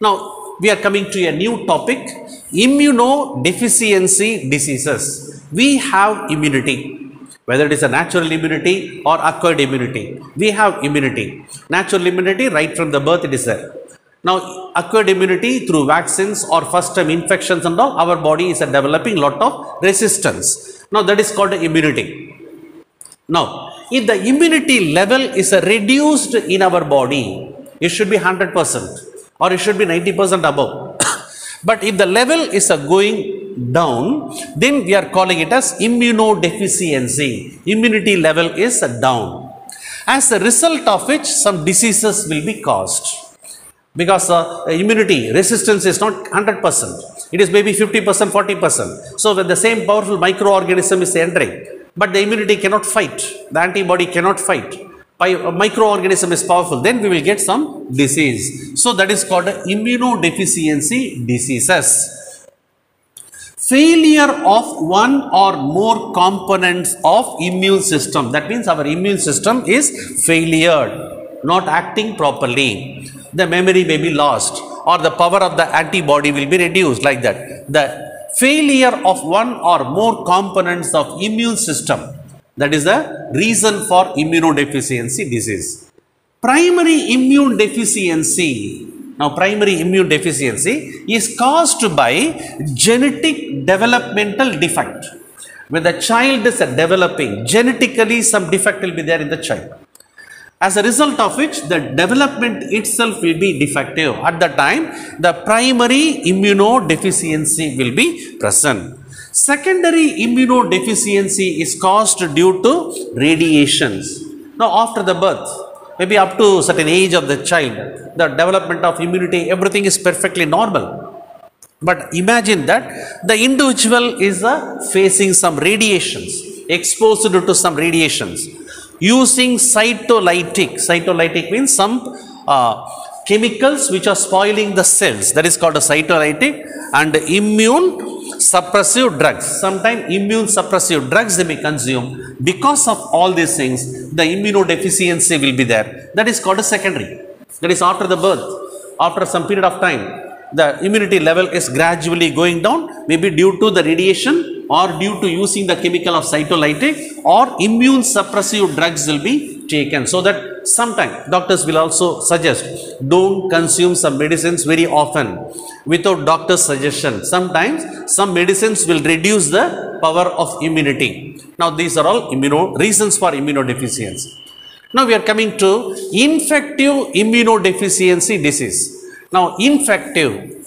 Now we are coming to a new topic, immunodeficiency diseases. We have immunity, whether it is a natural immunity or acquired immunity. We have immunity. Natural immunity, right from the birth it is there. Now acquired immunity through vaccines or first time infections and all, our body is developing lot of resistance. Now that is called immunity. Now if the immunity level is reduced in our body, it should be 100% or it should be 90% above. But if the level is going down, then we are calling it as immunodeficiency. Immunity level is down, as a result of which some diseases will be caused. Because immunity resistance is not 100%, it is maybe 50%, 40%. So when the same powerful microorganism is entering, but the immunity cannot fight, the antibody cannot fight, a microorganism is powerful, then we will get some disease. So that is called immunodeficiency diseases. Failure of one or more components of immune system, that means our immune system is failure, not acting properly. The memory may be lost or the power of the antibody will be reduced, like that. The failure of one or more components of immune system, that is the reason for immunodeficiency disease. Primary immune deficiency. Now primary immune deficiency is caused by genetic developmental defect. When the child is developing, genetically some defect will be there in the child, as a result of which the development itself will be defective. At the time, the primary immunodeficiency will be present. Secondary immunodeficiency is caused due to radiations. Now after the birth, maybe up to certain age of the child, the development of immunity, everything is perfectly normal. But imagine that the individual is facing some radiations, exposed to some radiations, using cytolytic. Cytolytic means some chemicals which are spoiling the cells, that is called a cytolytic, and immune suppressive drugs. Sometimes immune suppressive drugs they may consume. Because of all these things, the immunodeficiency will be there. That is called a secondary. That is after the birth, after some period of time, the immunity level is gradually going down, maybe due to the radiation or due to using the chemical of cytolytic, or immune suppressive drugs will be taken. So that sometimes doctors will also suggest, don't consume some medicines very often without doctor's suggestion. Sometimes some medicines will reduce the power of immunity. Now these are all reasons for immunodeficiency. Now we are coming to infective immunodeficiency disease. Now infective,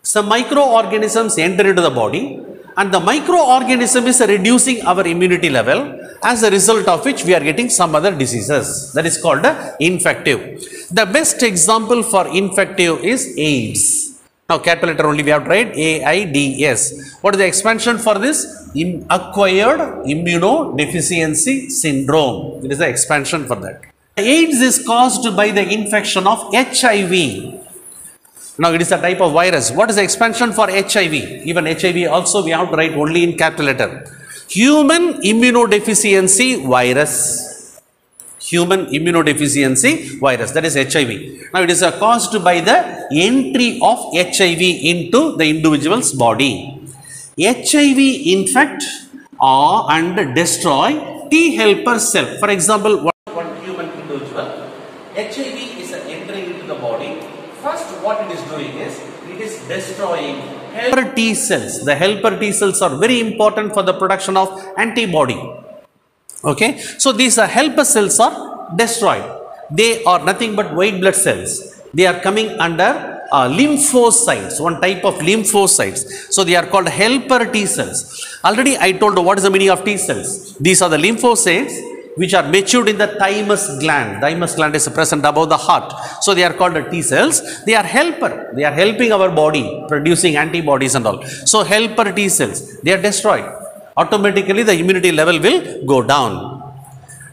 some microorganisms enter into the body and the microorganism is reducing our immunity level, as a result of which we are getting some other diseases. That is called infective. The best example for infective is AIDS. Now capital letter only we have tried, AIDS. What is the expansion for this? Acquired immunodeficiency syndrome. It is the expansion for that. AIDS is caused by the infection of HIV. Now it is a type of virus. What is the expansion for HIV? Even HIV also we have to write only in capital letter. Human immunodeficiency virus. Human immunodeficiency virus, that is HIV. Now it is caused by the entry of HIV into the individual's body. HIV infect and destroy T helper cell. For example, one human individual, HIV is entering into the body. First what it is doing is, it is destroying helper T cells. The helper T cells are very important for the production of antibody. Okay, so these helper cells are destroyed. They are nothing but white blood cells. They are coming under lymphocytes, one type of lymphocytes. So they are called helper T cells. Already I told you what is the meaning of T cells. These are the lymphocytes which are matured in the thymus gland. Thymus gland is present above the heart. So they are called T cells. They are helper. They are helping our body producing antibodies and all. So helper T cells, they are destroyed. Automatically the immunity level will go down.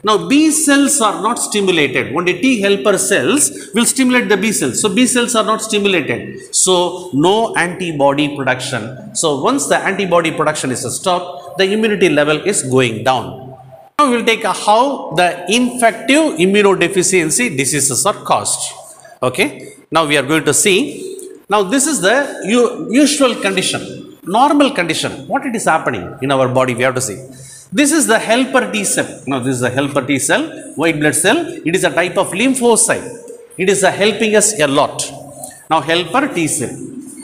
Now B cells are not stimulated. Only T helper cells will stimulate the B cells. So B cells are not stimulated. So no antibody production. So once the antibody production is stopped, the immunity level is going down. Now we will take how the infective immunodeficiency diseases are caused. Okay. Now we are going to see Now this is the usual condition, normal condition. What it is happening in our body, we have to see. This is the helper T cell. Now this is the helper T cell, white blood cell. It is a type of lymphocyte. It is helping us a lot. Now helper T cell.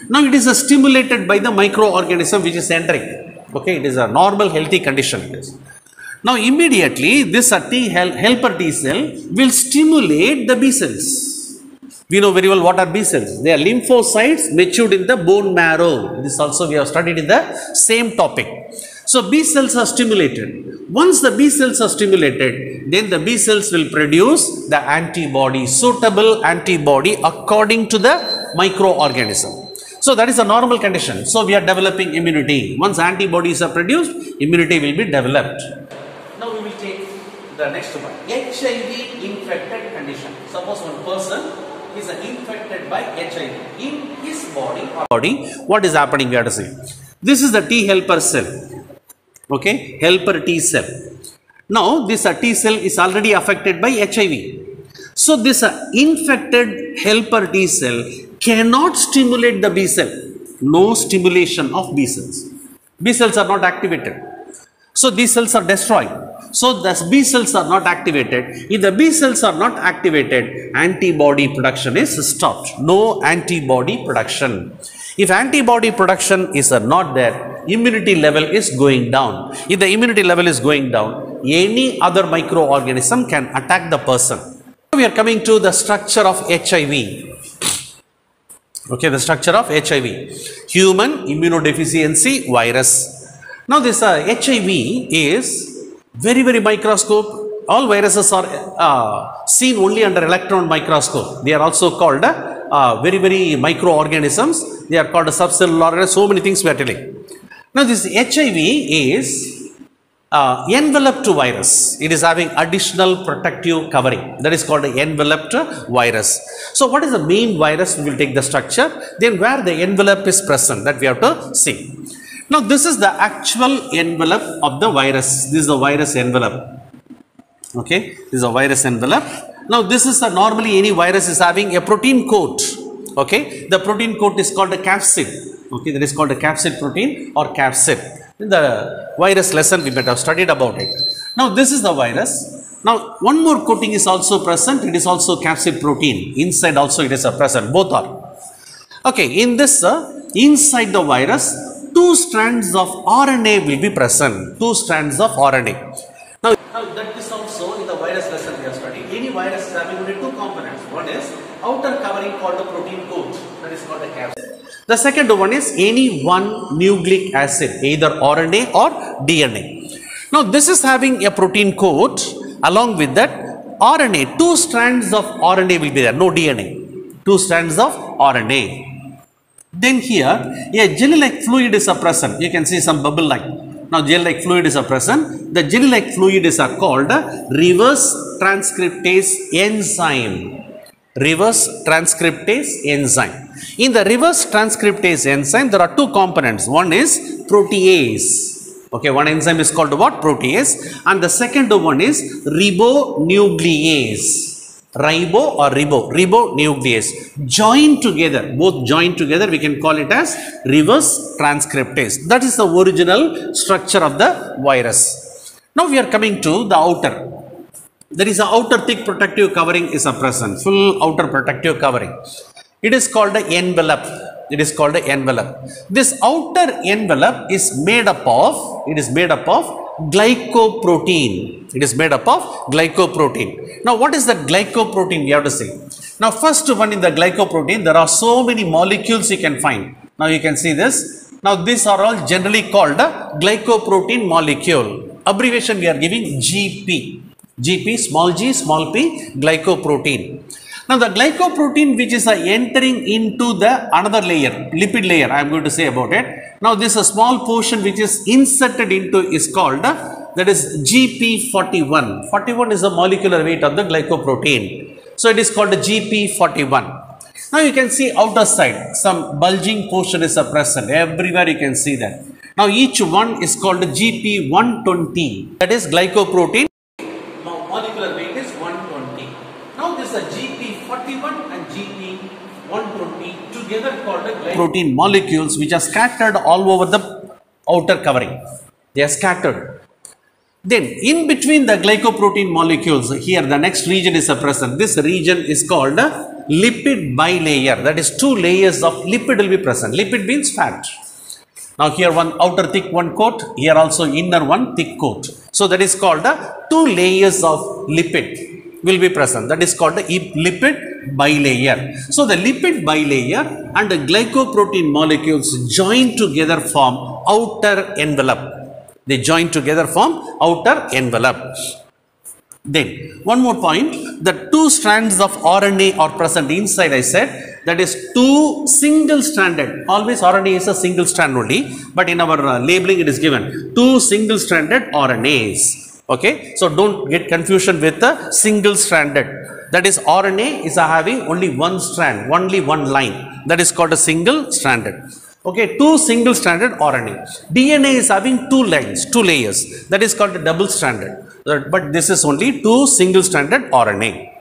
Now it is stimulated by the microorganism which is entering. Okay, it is a normal healthy condition. It is. Now immediately this helper T cell will stimulate the B cells. We know very well what are B cells. They are lymphocytes matured in the bone marrow. This also we have studied in the same topic. So B cells are stimulated. Once the B cells are stimulated, then the B cells will produce the antibody, suitable antibody according to the microorganism. So that is a normal condition. So we are developing immunity. Once antibodies are produced, immunity will be developed. Now we will take the next one. HIV infected condition. Suppose one person is infected by HIV in his body. What is happening? We have to see. This is the T helper cell. Okay, helper T cell. Now this T cell is already affected by HIV. So this infected helper T cell cannot stimulate the B cell. No stimulation of B cells. B cells are not activated. So these cells are destroyed. So the B cells are not activated. If the B cells are not activated, antibody production is stopped. No antibody production. If antibody production is not there, immunity level is going down. If the immunity level is going down, any other microorganism can attack the person. We are coming to the structure of HIV. Okay, the structure of HIV. Human immunodeficiency virus. Now this HIV is very microscope. All viruses are seen only under electron microscope. They are also called very microorganisms. They are called subcellular. So many things we are telling. Now this HIV is enveloped virus. It is having additional protective covering. That is called enveloped virus. So what is the main virus? We will take the structure. Then where the envelope is present, that we have to see. Now this is the actual envelope of the virus. This is the virus envelope. Okay, this is a virus envelope. Now this is normally any virus is having a protein coat. Okay, the protein coat is called a capsid. Okay, that is called a capsid protein or capsid. In the virus lesson we might have studied about it. Now this is the virus. Now one more coating is also present. It is also capsid protein. Inside also it is present. Both are. Okay, in this inside the virus, 2 strands of RNA will be present. 2 strands of RNA. Now that is also in the virus lesson we have studied. Any virus is having only 2 components. One is outer covering called the protein coat. That is called a capsid. The second one is any one nucleic acid, either RNA or DNA. Now this is having a protein coat. Along with that RNA, 2 strands of RNA will be there. No DNA. 2 strands of RNA. Then here a jelly-like fluid is present. You can see some bubble like. Now jelly-like fluid is present. The jelly-like fluid is called reverse transcriptase enzyme. Reverse transcriptase enzyme. In the reverse transcriptase enzyme, there are 2 components. One is protease. Okay, one enzyme is called what? Protease. And the second one is ribonuclease. Ribo or ribonuclease. Joined together, both joined together, we can call it as reverse transcriptase. That is the original structure of the virus. Now we are coming to the outer. There is an outer thick protective covering is present. Full outer protective covering. It is called the envelope. It is called the envelope. This outer envelope is made up of glycoprotein. It is made up of glycoprotein. Now what is the glycoprotein? We have to see. Now first one in the glycoprotein, there are so many molecules you can find. Now you can see this. Now these are all generally called glycoprotein molecule. Abbreviation we are giving GP. GP, small g, small p, glycoprotein. Now the glycoprotein which is entering into the another layer, lipid layer, I am going to say about it. Now this a small portion which is inserted into is called that is GP41. 41 is the molecular weight of the glycoprotein. So it is called GP41. Now you can see outer side some bulging portion is present. Everywhere you can see that. Now each one is called GP120. That is glycoprotein. Molecular weight is 120. Now this is a GP41 and GP120 together called protein molecules, which are scattered all over the outer covering. They are scattered. Then in between the glycoprotein molecules, here the next region is present. This region is called a lipid bilayer. That is, two layers of lipid will be present. Lipid means fat. Now here one outer thick one coat, here also inner one thick coat. So that is called the two layers of lipid will be present. That is called the lipid bilayer. So the lipid bilayer and the glycoprotein molecules join together form outer envelope. They join together form outer envelope. Then one more point, the two strands of RNA are present inside, I said. That is two single stranded. Always RNA is a single strand only, but in our labeling it is given two single stranded RNAs. Okay, so don't get confusion with the single stranded. That is, RNA is having only one strand, only one line. That is called a single stranded. Okay, two single stranded RNA. DNA is having two lines, two layers. That is called a double stranded. But this is only two single stranded RNA.